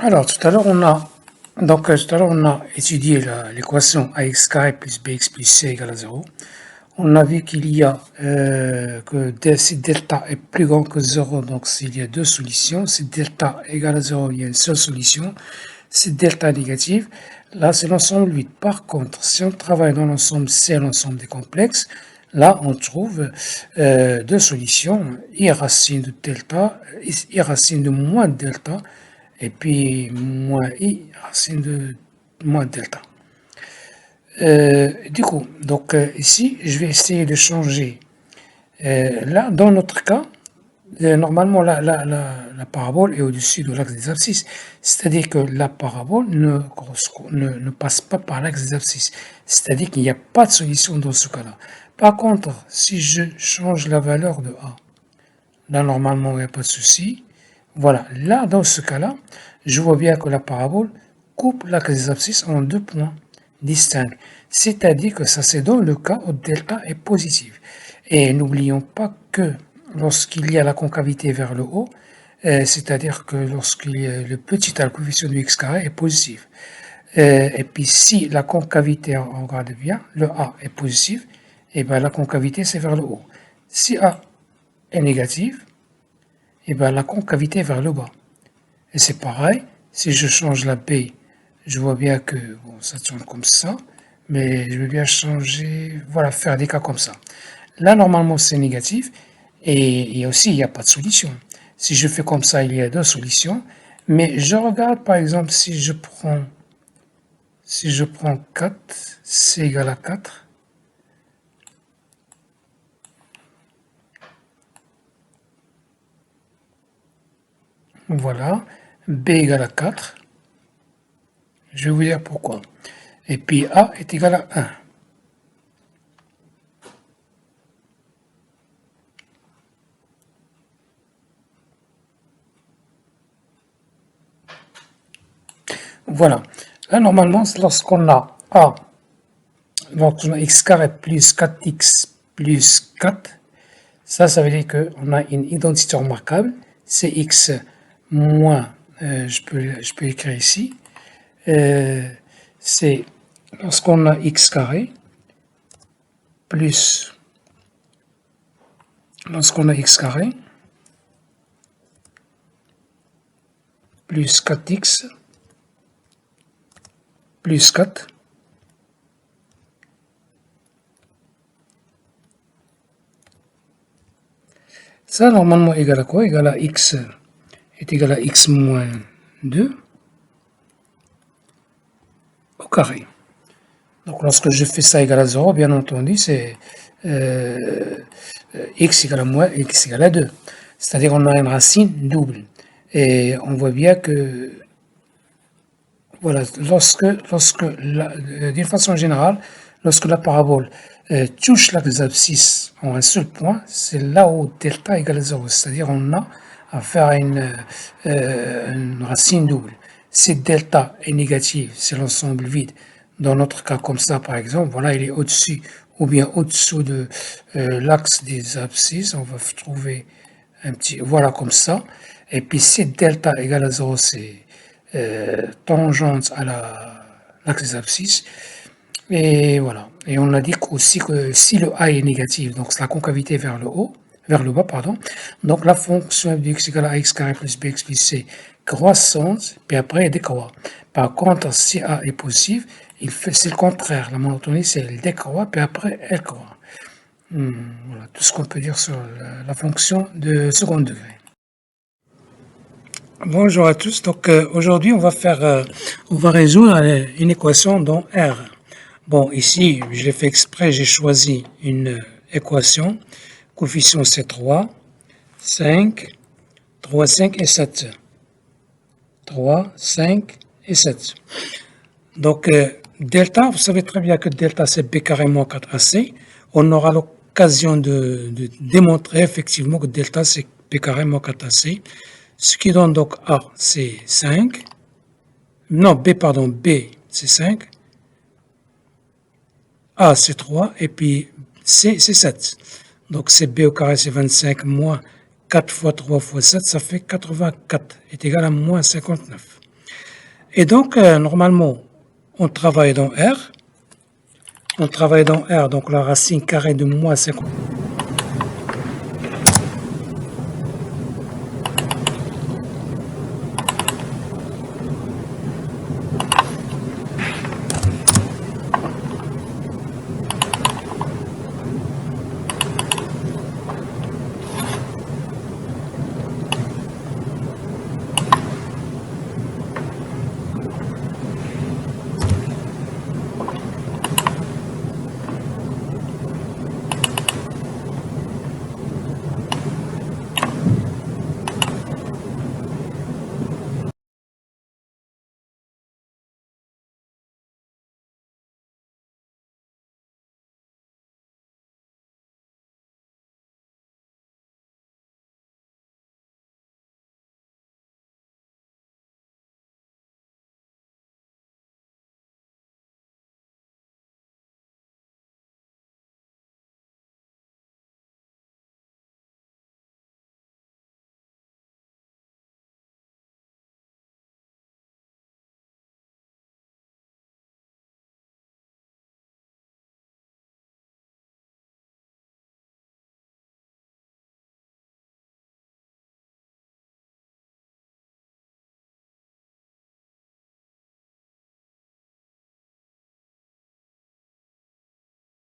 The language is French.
Alors, tout à l'heure, on a étudié l'équation ax carré plus bx plus c égale à 0. On a vu qu'il y a si delta est plus grand que 0, donc s'il y a deux solutions, si delta égale à 0, il y a une seule solution. Si delta est négative, là c'est l'ensemble vide. Par contre, si on travaille dans l'ensemble C, l'ensemble des complexes, là on trouve deux solutions, I racine de delta, I racine de moins delta, et puis moins I racine de moins delta. Du coup, donc ici, je vais essayer de changer. Là, dans notre cas, normalement, la parabole est au-dessus de l'axe des abscisses. C'est-à-dire que la parabole ne passe pas par l'axe des abscisses. C'est-à-dire qu'il n'y a pas de solution dans ce cas-là. Par contre, si je change la valeur de A, là, normalement, il n'y a pas de souci. Voilà, là, dans ce cas-là, je vois bien que la parabole coupe l'axe des abscisses en deux points distincts. C'est-à-dire que ça, c'est dans le cas où delta est positif. Et n'oublions pas que lorsqu'il y a la concavité vers le haut, c'est-à-dire que lorsqu'il y a le petit a, le coefficient du x carré est positif. Et puis si la concavité, on regarde bien, le A est positif, et bien la concavité c'est vers le haut. Si A est négatif, et bien la concavité est vers le bas. Et c'est pareil, si je change la B, je vois bien que bon, ça tourne comme ça, mais je vais bien changer, voilà, faire des cas comme ça. Là, normalement, c'est négatif, et aussi, il n'y a pas de solution. Si je fais comme ça, il y a deux solutions, mais je regarde, par exemple, si je prends 4, c'est égal à 4, voilà, B égale à 4, je vais vous dire pourquoi. Et puis A est égal à 1. Voilà. Là, normalement, lorsqu'on a A, lorsqu'on a x carré plus 4x plus 4, ça veut dire qu'on a une identité remarquable. C'est x moins, je peux écrire ici, c'est lorsqu'on a x carré plus, lorsqu'on a x carré plus 4x plus 4, ça normalement égal à quoi? Égal à x est égal à x moins 2 au carré. Donc lorsque je fais ça égal à 0, bien entendu, c'est x égale à moins x égale à 2. C'est-à-dire on a une racine double. Et on voit bien que, voilà, d'une façon générale, lorsque la parabole touche l'axe des abscisses en un seul point, c'est là où delta égale à 0. C'est-à-dire on a affaire à une racine double. Si delta est négative, c'est l'ensemble vide. Dans notre cas comme ça, par exemple, voilà, il est au-dessus ou bien au-dessous de l'axe des abscisses. On va trouver un petit, voilà, comme ça. Et puis si delta égale à 0, c'est tangente à l'axe des abscisses. Et voilà. Et on a dit aussi que si le A est négatif, donc c'est la concavité vers le haut, vers le bas, pardon, donc la fonction f de x égale à x carré plus bx plus c croissante, puis après elle décroît. Par contre, si A est positif, c'est le contraire. La monotonie, c'est elle décroît, puis après elle croît. Voilà tout ce qu'on peut dire sur la fonction de second degré. Bonjour à tous. Donc aujourd'hui, on va résoudre une équation dans R. Bon, ici, je l'ai fait exprès, j'ai choisi une équation, coefficient c'est 3, 5, 3, 5 et 7. 3, 5 et 7. Donc, delta, vous savez très bien que delta c'est b carré moins 4ac. On aura l'occasion de démontrer effectivement que delta c'est b carré moins 4ac. Ce qui donne donc A, c'est 5. Non, B, pardon, B, c'est 5. A, c'est 3. Et puis C, c'est 7. Donc, c'est B au carré, c'est 25 moins 4 fois 3 fois 7, ça fait 84, est égal à moins 59. Et donc, normalement, on travaille dans R. On travaille dans R, donc la racine carrée de moins 50.